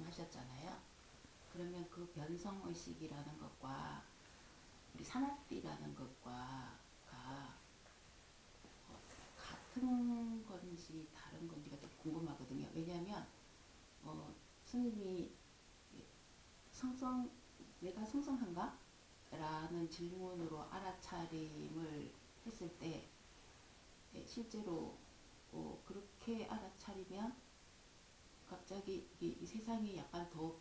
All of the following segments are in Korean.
말씀하셨잖아요. 그러면 그 변성의식이라는 것과 우리 사마디라는 것과 같은 건지 다른 건지가 좀 궁금하거든요. 왜냐하면 스님이 내가 성성한가? 라는 질문으로 알아차림을 했을 때 실제로 그렇게 알아차리면 갑자기 이 세상이 약간 더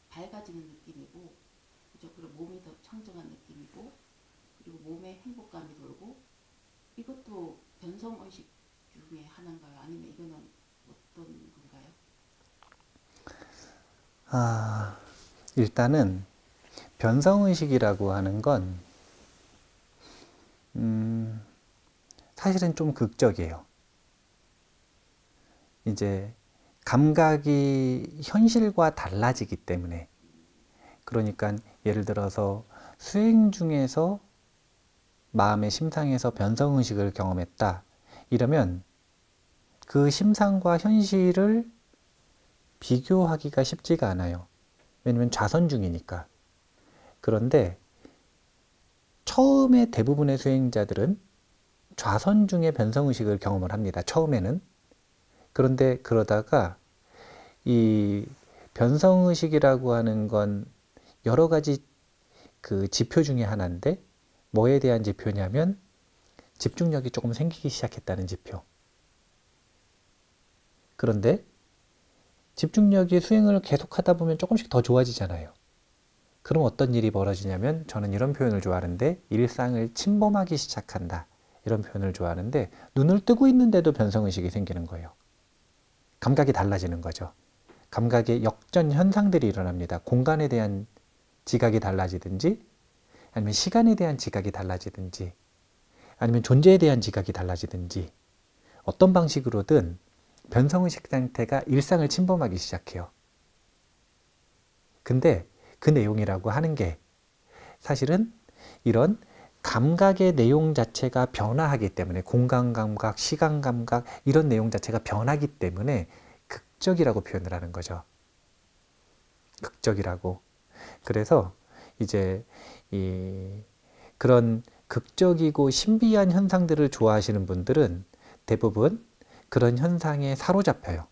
밝아지는 느낌이고, 그죠? 그리고 몸이 더 청정한 느낌이고, 그리고 몸에 행복감이 돌고, 이것도 변성의식 중에 하나인가요? 아니면 이거는 어떤 건가요? 일단은 변성의식이라고 하는 건 사실은 좀 극적이에요. 이제 감각이 현실과 달라지기 때문에, 그러니까 예를 들어서 수행 중에서 마음의 심상에서 변성의식을 경험했다 이러면 그 심상과 현실을 비교하기가 쉽지가 않아요. 왜냐면 좌선 중이니까. 그런데 처음에 대부분의 수행자들은 좌선 중에 변성의식을 경험을 합니다. 처음에는. 그런데 그러다가 이 변성의식이라고 하는 건 여러 가지 그 지표 중에 하나인데, 뭐에 대한 지표냐면 집중력이 조금 생기기 시작했다는 지표. 그런데 집중력이 수행을 계속하다 보면 조금씩 더 좋아지잖아요. 그럼 어떤 일이 벌어지냐면, 저는 이런 표현을 좋아하는데, 일상을 침범하기 시작한다, 이런 표현을 좋아하는데, 눈을 뜨고 있는데도 변성의식이 생기는 거예요. 감각이 달라지는 거죠. 감각의 역전 현상들이 일어납니다. 공간에 대한 지각이 달라지든지, 아니면 시간에 대한 지각이 달라지든지, 아니면 존재에 대한 지각이 달라지든지, 어떤 방식으로든 변성의식 상태가 일상을 침범하기 시작해요. 근데 그 내용이라고 하는 게 사실은 이런 감각의 내용 자체가 변화하기 때문에, 공간 감각, 시간 감각, 이런 내용 자체가 변하기 때문에 극적이라고 표현을 하는 거죠. 극적이라고. 그래서 이제 그런 극적이고 신비한 현상들을 좋아하시는 분들은 대부분 그런 현상에 사로잡혀요.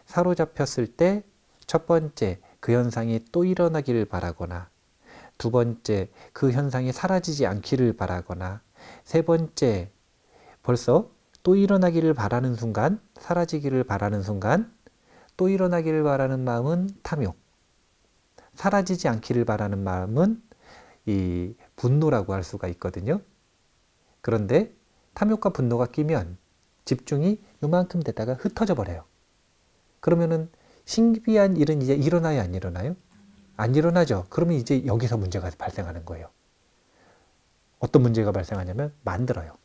사로잡혔을 때 첫 번째, 그 현상이 또 일어나기를 바라거나, 두 번째, 그 현상이 사라지지 않기를 바라거나, 세 번째, 벌써 또 일어나기를 바라는 순간, 사라지기를 바라는 순간, 또 일어나기를 바라는 마음은 탐욕, 사라지지 않기를 바라는 마음은 이 분노라고 할 수가 있거든요. 그런데 탐욕과 분노가 끼면 집중이 요만큼 되다가 흩어져 버려요. 그러면은 신비한 일은 이제 일어나요, 안 일어나요? 안 일어나죠. 그러면 이제 여기서 문제가 발생하는 거예요. 어떤 문제가 발생하냐면, 만들어요.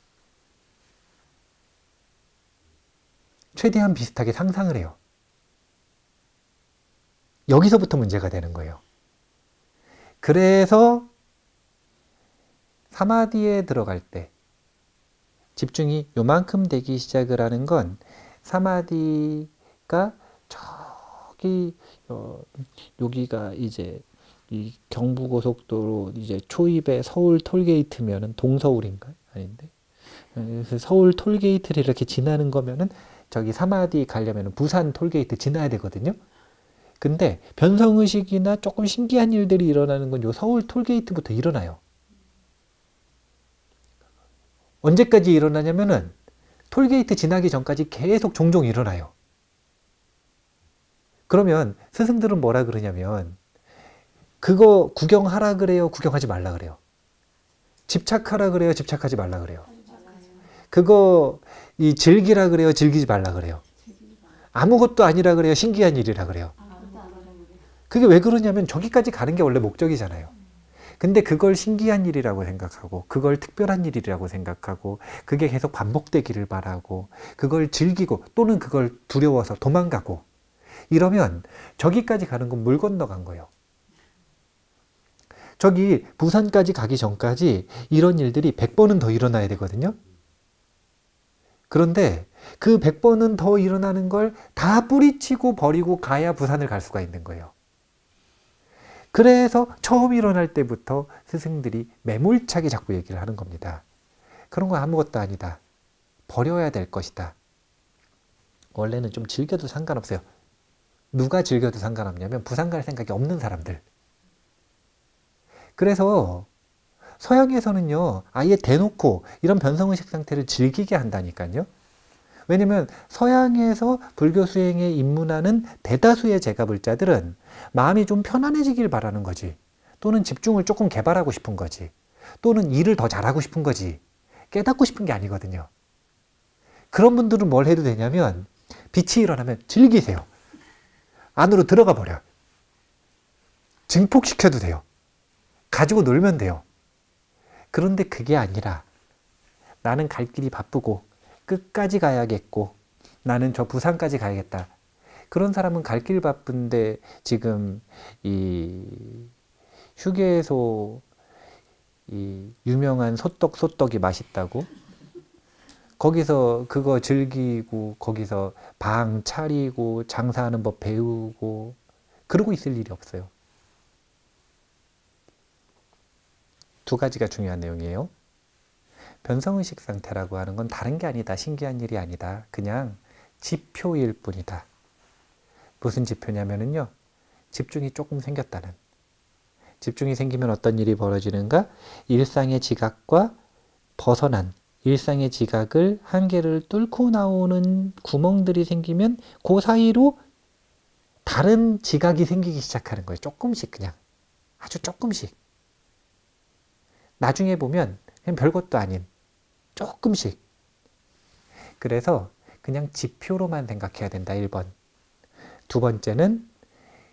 최대한 비슷하게 상상을 해요. 여기서부터 문제가 되는 거예요. 그래서 사마디에 들어갈 때 집중이 요만큼 되기 시작을 하는 건, 사마디가 저기 여기가 이제 이 경부고속도로 이제 초입에 서울 톨게이트면은, 동서울인가요? 아닌데, 그래서 서울 톨게이트를 이렇게 지나는 거면은 저기 사마디 가려면은 부산 톨게이트 지나야 되거든요. 근데 변성의식이나 조금 신기한 일들이 일어나는 건 요 서울 톨게이트부터 일어나요. 언제까지 일어나냐면은 톨게이트 지나기 전까지 계속 종종 일어나요. 그러면 스승들은 뭐라 그러냐면, 그거 구경하라 그래요, 구경하지 말라 그래요? 집착하라 그래요, 집착하지 말라 그래요? 그거 즐기라 그래요, 즐기지 말라 그래요? 아무것도 아니라 그래요, 신기한 일이라 그래요? 그게 왜 그러냐면, 저기까지 가는 게 원래 목적이잖아요. 근데 그걸 신기한 일이라고 생각하고, 그걸 특별한 일이라고 생각하고, 그게 계속 반복되기를 바라고, 그걸 즐기고, 또는 그걸 두려워서 도망가고, 이러면 저기까지 가는 건 물 건너간 거예요. 저기 부산까지 가기 전까지 이런 일들이 100번은 더 일어나야 되거든요. 그런데 그 100번은 더 일어나는 걸 다 뿌리치고 버리고 가야 부산을 갈 수가 있는 거예요. 그래서 처음 일어날 때부터 스승들이 매몰차게 자꾸 얘기를 하는 겁니다. 그런 건 아무것도 아니다. 버려야 될 것이다. 원래는 좀 즐겨도 상관없어요. 누가 즐겨도 상관없냐면 부산 갈 생각이 없는 사람들. 그래서 서양에서는요, 아예 대놓고 이런 변성의식 상태를 즐기게 한다니까요. 왜냐면 서양에서 불교 수행에 입문하는 대다수의 제가불자들은 마음이 좀 편안해지길 바라는 거지. 또는 집중을 조금 개발하고 싶은 거지. 또는 일을 더 잘하고 싶은 거지. 깨닫고 싶은 게 아니거든요. 그런 분들은 뭘 해도 되냐면 빛이 일어나면 즐기세요. 안으로 들어가 버려. 증폭시켜도 돼요. 가지고 놀면 돼요. 그런데 그게 아니라 나는 갈 길이 바쁘고 끝까지 가야겠고 나는 저 부산까지 가야겠다. 그런 사람은 갈 길 바쁜데 지금 이 휴게소 이 유명한 소떡이 맛있다고 거기서 그거 즐기고 거기서 방 차리고 장사하는 법 배우고 그러고 있을 일이 없어요. 두 가지가 중요한 내용이에요. 변성의식 상태라고 하는 건 다른 게 아니다. 신기한 일이 아니다. 그냥 지표일 뿐이다. 무슨 지표냐면요. 집중이 조금 생겼다는. 집중이 생기면 어떤 일이 벌어지는가? 일상의 지각과 벗어난 일상의 지각을 한계를 뚫고 나오는 구멍들이 생기면 그 사이로 다른 지각이 생기기 시작하는 거예요. 조금씩 그냥. 아주 조금씩. 나중에 보면 그냥 별것도 아닌 조금씩. 그래서 그냥 지표로만 생각해야 된다. 1번. 두 번째는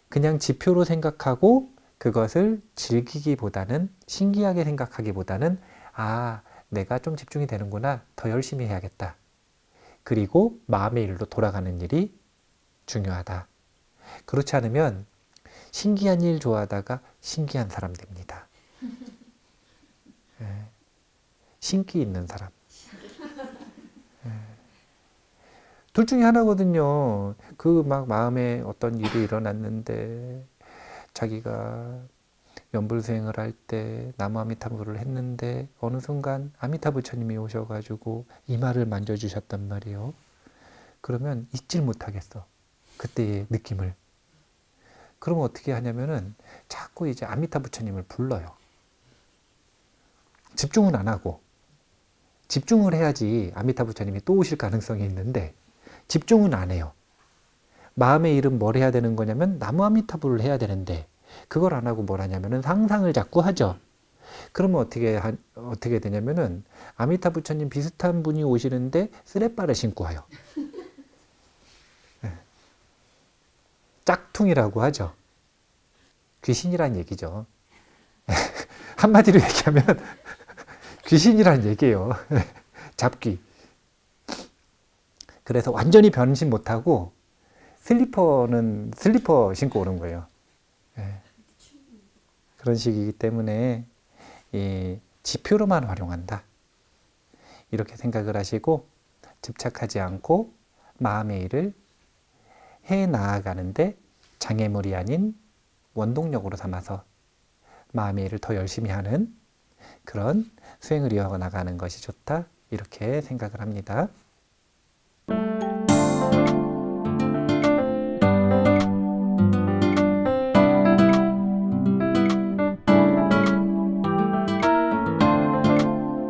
그냥 지표로 생각하고 그것을 즐기기보다는 신기하게 생각하기보다는 아, 내가 좀 집중이 되는구나. 더 열심히 해야겠다. 그리고 마음의 일로 돌아가는 일이 중요하다. 그렇지 않으면 신기한 일 좋아하다가 신기한 사람 됩니다. 신기 있는 사람. 둘 중에 하나거든요. 그 막 마음에 어떤 일이 일어났는데 자기가 연불수행을 할 때 나무 아미타불을 했는데 어느 순간 아미타 부처님이 오셔가지고 이마를 만져주셨단 말이에요. 그러면 잊질 못하겠어. 그때의 느낌을. 그러면 어떻게 하냐면은 자꾸 이제 아미타 부처님을 불러요. 집중은 안 하고. 집중을 해야지 아미타 부처님이 또 오실 가능성이 있는데 집중은 안 해요. 마음의 일은 뭘 해야 되는 거냐면 나무 아미타불을 해야 되는데 그걸 안 하고 뭘 하냐면은 상상을 자꾸 하죠. 그러면 어떻게 되냐면은 아미타 부처님 비슷한 분이 오시는데 쓰레빠를 신고 와요. 짝퉁이라고 하죠. 귀신이란 얘기죠. 한마디로 얘기하면 귀신이란 얘기예요. 잡귀. 그래서 완전히 변신 못하고 슬리퍼는 슬리퍼 신고 오는 거예요. 그런 식이기 때문에 이 지표로만 활용한다. 이렇게 생각을 하시고 집착하지 않고 마음의 일을 해 나아가는데 장애물이 아닌 원동력으로 삼아서 마음의 일을 더 열심히 하는 그런 수행을 이어가 나가는 것이 좋다. 이렇게 생각을 합니다.